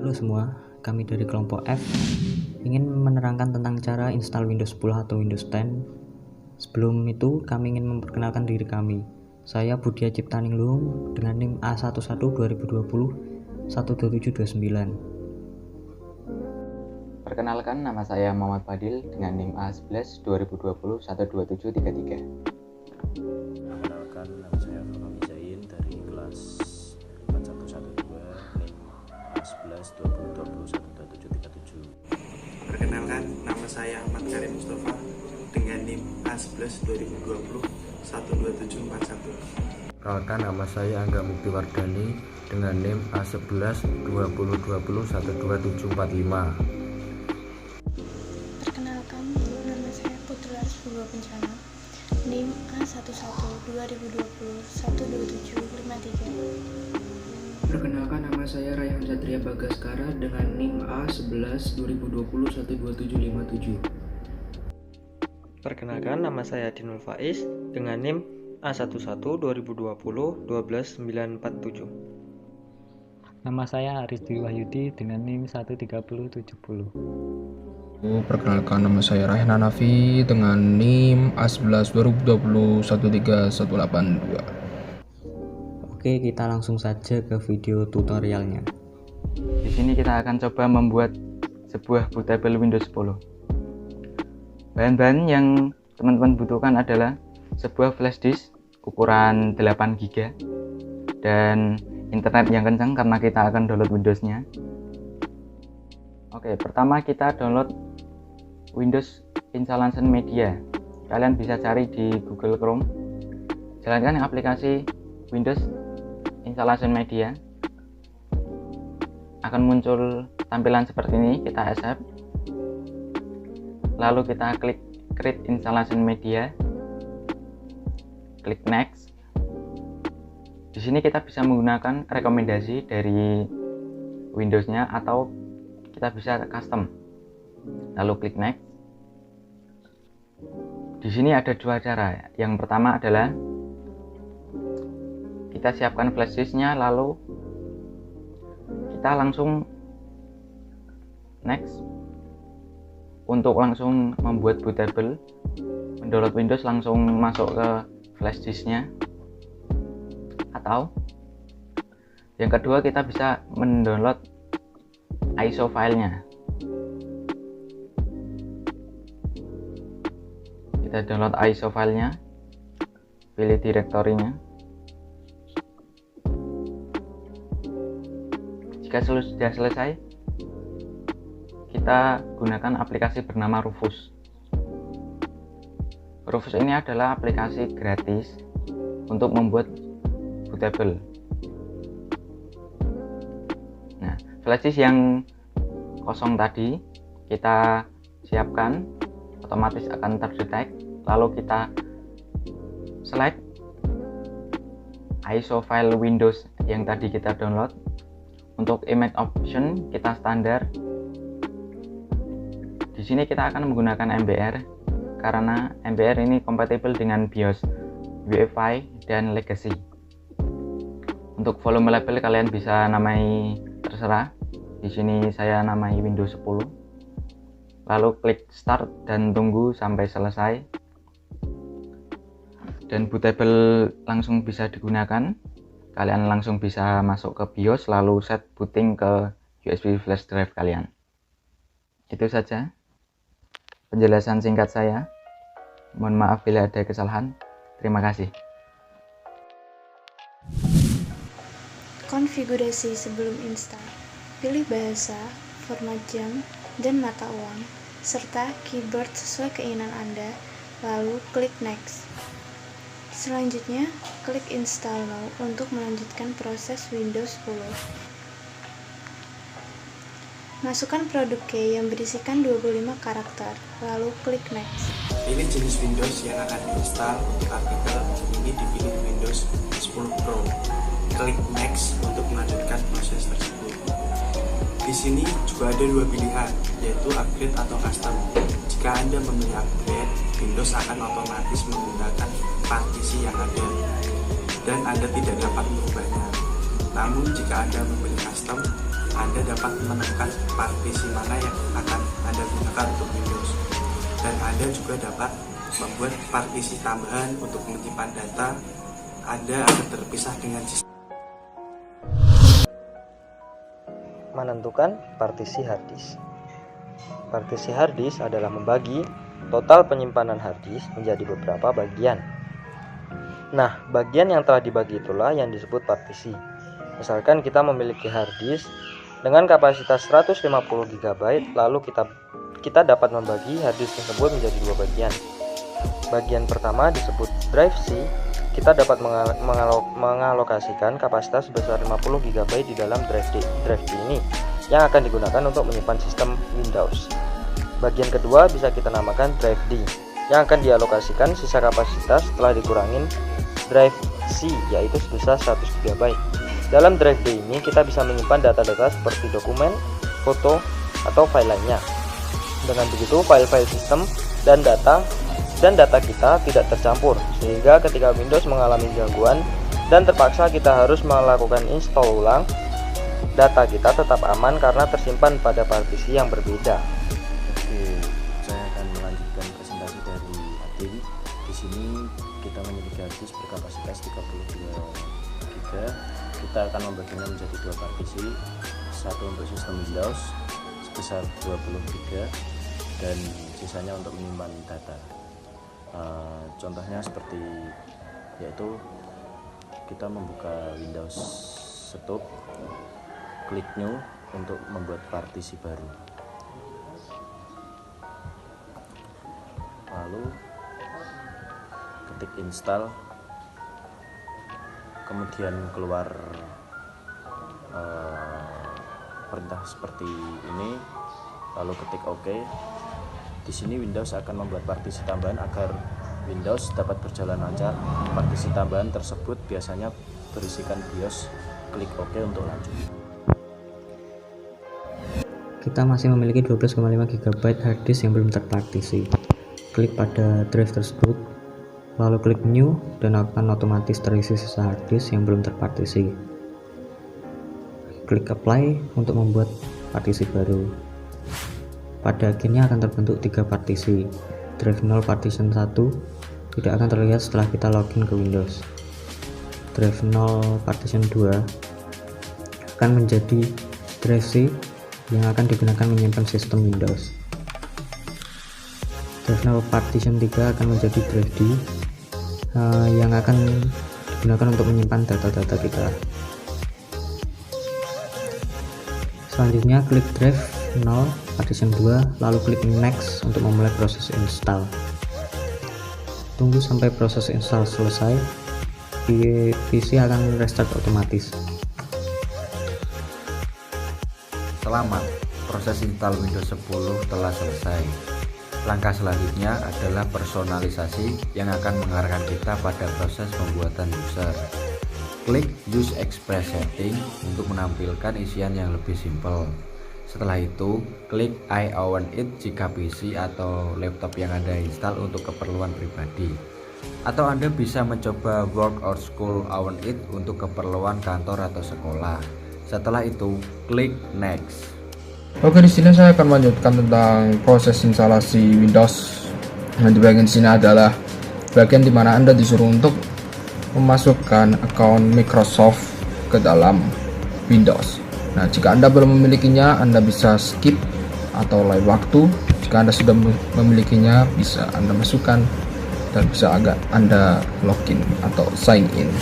Halo semua, kami dari kelompok F ingin menerangkan tentang cara install Windows 10 atau Windows 10. Sebelum itu, kami ingin memperkenalkan diri kami. Saya Budia Ciptaningluung dengan NIM A11-2020-12729. Perkenalkan, nama saya Muhammad Fadil dengan NIM A11-2020-12733. Perkenalkan, nama saya Fahmi Zain dari kelas 4112 NIM A11-2020-12737. Perkenalkan, nama saya Ahmad Karim Mustafa dengan NIM A11-2020-12741. Perkenalkan, nama saya Angga Mukti Wardani dengan NIM A11-2020-12745. Perkenalkan, nama saya Putra Purwo Bencana, NIM A11-2020-12753. Perkenalkan, nama saya Raihan Satria Bagaskara dengan NIM A11-2020-12757. Perkenalkan, nama saya Dinul Faiz dengan NIM A11-2020-12947. Nama saya Aris Dwi Wahyudi dengan NIM 13070. Perkenalkan, nama saya Raihan Hanafi dengan NIM A11-2020-13182. Oke, kita langsung saja ke video tutorialnya. Di sini kita akan coba membuat sebuah bootable Windows 10. Bahan-bahan yang teman-teman butuhkan adalah sebuah flash disk ukuran 8 GB dan internet yang kencang karena kita akan download Windows-nya. Oke, pertama kita download Windows Installation Media. Kalian bisa cari di Google Chrome. Jalankan aplikasi Windows Installation Media. Akan muncul tampilan seperti ini, kita accept. Lalu kita klik Create Installation Media. Klik Next. Di sini kita bisa menggunakan rekomendasi dari Windows-nya atau kita bisa custom. Lalu klik Next. Di sini ada dua cara. Yang pertama adalah kita siapkan flash disk-nya, lalu kita langsung Next. Untuk langsung membuat bootable, mendownload Windows langsung masuk ke flash disk-nya. Atau yang kedua, kita bisa mendownload ISO filenya. Kita download ISO filenya, pilih direktorinya. Jika sudah selesai, kita gunakan aplikasi bernama Rufus. Rufus ini adalah aplikasi gratis untuk membuat bootable. Nah, flash disk yang kosong tadi kita siapkan, otomatis akan terdetek. Lalu kita select ISO file Windows yang tadi kita download. Untuk image option kita standar. Di sini kita akan menggunakan MBR karena MBR ini kompatibel dengan BIOS, UEFI, dan Legacy. Untuk volume label kalian bisa namai terserah. Di sini saya namai Windows 10. Lalu klik Start dan tunggu sampai selesai. Dan bootable langsung bisa digunakan. Kalian langsung bisa masuk ke BIOS lalu set booting ke USB flash drive kalian. Itu saja penjelasan singkat saya. Mohon maaf bila ada kesalahan. Terima kasih. Konfigurasi sebelum install. Pilih bahasa, format jam, dan mata uang, serta keyboard sesuai keinginan Anda, lalu klik Next. Selanjutnya, klik Install Now untuk melanjutkan proses Windows 10. Masukkan produk key yang berisikan 25 karakter, lalu klik Next. Ini jenis Windows yang akan diinstal. Untuk artikel ini dipilih Windows 10 Pro. Klik Next untuk melanjutkan proses tersebut. Di sini juga ada dua pilihan, yaitu upgrade atau custom. Jika Anda memilih upgrade, Windows akan otomatis menggunakan partisi yang ada dan Anda tidak dapat merubahnya. Namun jika Anda memilih custom, Anda dapat menemukan partisi mana yang akan Anda gunakan untuk Windows. Dan Anda juga dapat membuat partisi tambahan untuk menyimpan data Anda agar terpisah dengan sistem. Menentukan partisi harddisk. Partisi harddisk adalah membagi total penyimpanan harddisk menjadi beberapa bagian. Nah, bagian yang telah dibagi itulah yang disebut partisi. Misalkan kita memiliki harddisk dengan kapasitas 150 GB, lalu kita dapat membagi harddisk tersebut menjadi dua bagian. Bagian pertama disebut drive C. Kita dapat mengalokasikan kapasitas sebesar 50 GB di dalam drive D ini yang akan digunakan untuk menyimpan sistem Windows. Bagian kedua bisa kita namakan drive D yang akan dialokasikan sisa kapasitas setelah dikurangin drive C, yaitu sebesar 100 GB. Dalam drive D ini kita bisa menyimpan data-data seperti dokumen, foto, atau file lainnya. Dengan begitu file-file sistem dan data kita tidak tercampur, sehingga ketika Windows mengalami gangguan dan terpaksa kita harus melakukan install ulang, data kita tetap aman karena tersimpan pada partisi yang berbeda. Oke, saya akan melanjutkan presentasi dari Adin. Di sini kita memiliki harddisk berkapasitas 32 GB. Kita akan membaginya menjadi dua partisi, satu untuk sistem Windows sebesar 20 GB dan sisanya untuk menyimpan data. Contohnya seperti yaitu kita membuka Windows Setup, klik New untuk membuat partisi baru, lalu ketik install, kemudian keluar perintah seperti ini, lalu ketik OK. Di sini Windows akan membuat partisi tambahan agar Windows dapat berjalan lancar. Partisi tambahan tersebut biasanya berisikan BIOS. Klik OK untuk lanjut. Kita masih memiliki 12,5 GB harddisk yang belum terpartisi. Klik pada drive tersebut, lalu klik New dan akan otomatis terisi sisa harddisk yang belum terpartisi. Klik Apply untuk membuat partisi baru. Pada akhirnya akan terbentuk 3 partisi. Drive 0 partition 1 tidak akan terlihat setelah kita login ke Windows. Drive 0 partition 2 akan menjadi drive C yang akan digunakan menyimpan sistem Windows. Drive 0 partition 3 akan menjadi drive D yang akan digunakan untuk menyimpan data-data kita. Selanjutnya klik drive 0 partition 2 lalu klik next untuk memulai proses install. Tunggu sampai proses install selesai, PC akan restart otomatis. Selamat, proses install Windows 10 telah selesai. Langkah selanjutnya adalah personalisasi yang akan mengarahkan kita pada proses pembuatan user. Klik Use Express Setting untuk menampilkan isian yang lebih simpel. Setelah itu, klik I own it jika PC atau laptop yang Anda install untuk keperluan pribadi. Atau Anda bisa mencoba Work or School own it untuk keperluan kantor atau sekolah. Setelah itu, klik Next. Oke, di sini saya akan melanjutkan tentang proses instalasi Windows. Nah, di bagian sini adalah bagian dimana Anda disuruh untuk memasukkan akun Microsoft ke dalam Windows. Nah, jika Anda belum memilikinya, Anda bisa skip atau lain waktu. Jika Anda sudah memilikinya, bisa Anda masukkan dan bisa agak Anda login atau sign in.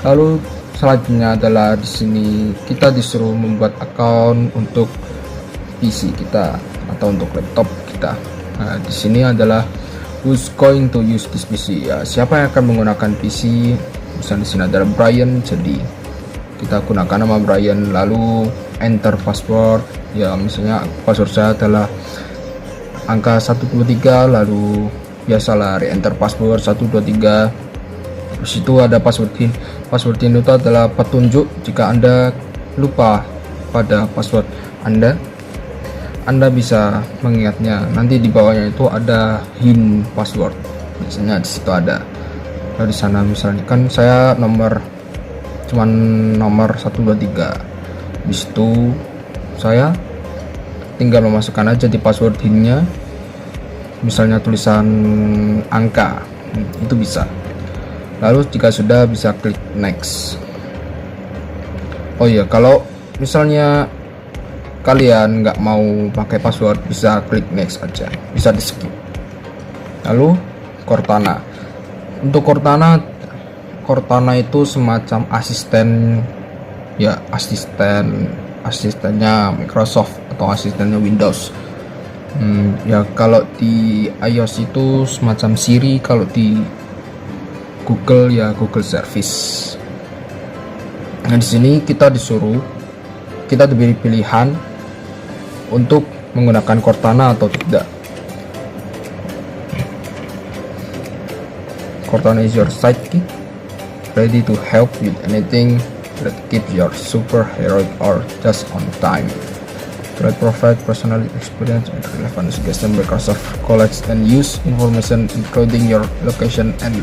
Lalu selanjutnya adalah di sini kita disuruh membuat akun untuk PC kita atau untuk laptop kita. Nah, di sini adalah who's going to use this PC, ya, siapa yang akan menggunakan PC. Misalnya di sini ada Brian, jadi kita gunakan nama Brian, lalu enter password, ya misalnya password saya adalah angka 123, lalu biasalah re-enter password 123. Terus itu ada password ini itu adalah petunjuk jika Anda lupa pada password Anda bisa mengingatnya. Nanti di bawahnya itu ada hint password, biasanya di situ ada. Lalu di sana misalnya kan saya cuman nomor 123. Di situ saya tinggal memasukkan aja di password HIN-nya, misalnya tulisan angka, itu bisa. Lalu jika sudah, bisa klik next. Oh iya, kalau misalnya kalian nggak mau pakai password, bisa klik next aja, bisa di skip. Lalu Cortana. Untuk Cortana itu semacam asisten, ya asistennya Microsoft atau asistennya Windows. Ya kalau di iOS itu semacam Siri, kalau di Google ya Google Service. Nah, di sini kita diberi pilihan untuk menggunakan Cortana atau tidak. Cortana is your sidekick, ready to help with anything that keeps your superhero or just on time. To provide personal experience and relevant suggestion, Microsoft collects and use information including your location and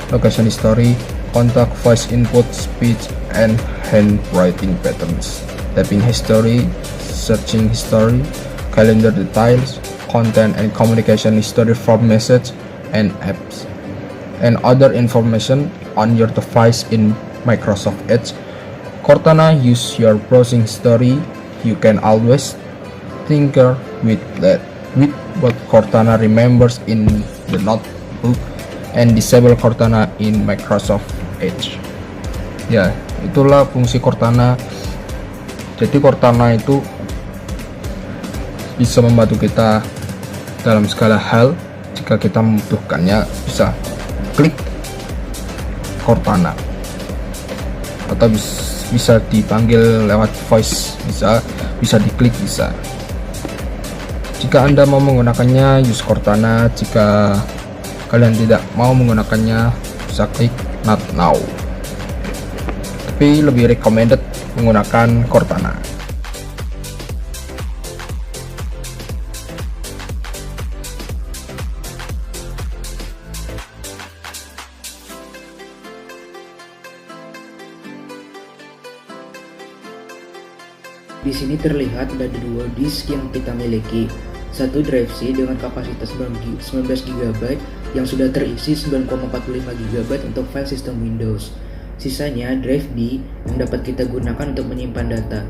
location history, contact, voice input, speech, and handwriting patterns, typing history, searching history, calendar details, content and communication history from message and apps, and other information on your device in Microsoft Edge. Cortana use your browsing history. You can always tinker with what Cortana remembers in the notebook and disable Cortana in Microsoft Edge. Ya, itulah fungsi Cortana. Jadi Cortana itu bisa membantu kita dalam segala hal. Jika kita membutuhkannya, bisa klik Cortana atau bisa dipanggil lewat voice, bisa diklik, bisa. Jika Anda mau menggunakannya, use Cortana. Jika kalian tidak mau menggunakannya, bisa klik not now. Tapi lebih recommended menggunakan Cortana. Di sini terlihat ada dua disk yang kita miliki. Satu drive C dengan kapasitas 19 GB yang sudah terisi 9,45 GB untuk file sistem Windows. Sisanya drive B yang dapat kita gunakan untuk menyimpan data.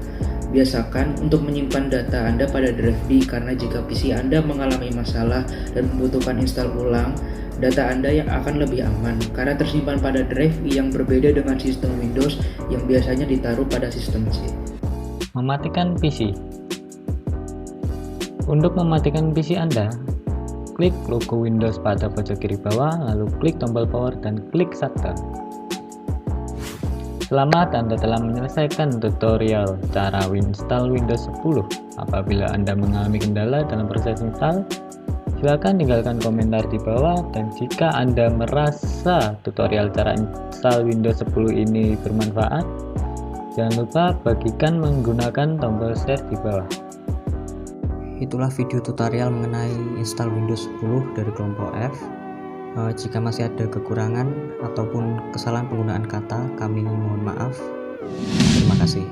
Biasakan untuk menyimpan data Anda pada drive B karena jika PC Anda mengalami masalah dan membutuhkan install ulang, data Anda yang akan lebih aman karena tersimpan pada drive B yang berbeda dengan sistem Windows yang biasanya ditaruh pada sistem C. Mematikan PC. Untuk mematikan PC Anda, klik logo Windows pada pojok kiri bawah, lalu klik tombol power dan klik shutdown. Selamat, Anda telah menyelesaikan tutorial cara install Windows 10. Apabila Anda mengalami kendala dalam proses install, silakan tinggalkan komentar di bawah. Dan jika Anda merasa tutorial cara install Windows 10 ini bermanfaat, jangan lupa bagikan menggunakan tombol share di bawah. Itulah video tutorial mengenai install Windows 10 dari kelompok F. Jika masih ada kekurangan ataupun kesalahan penggunaan kata, kami mohon maaf. Terima kasih.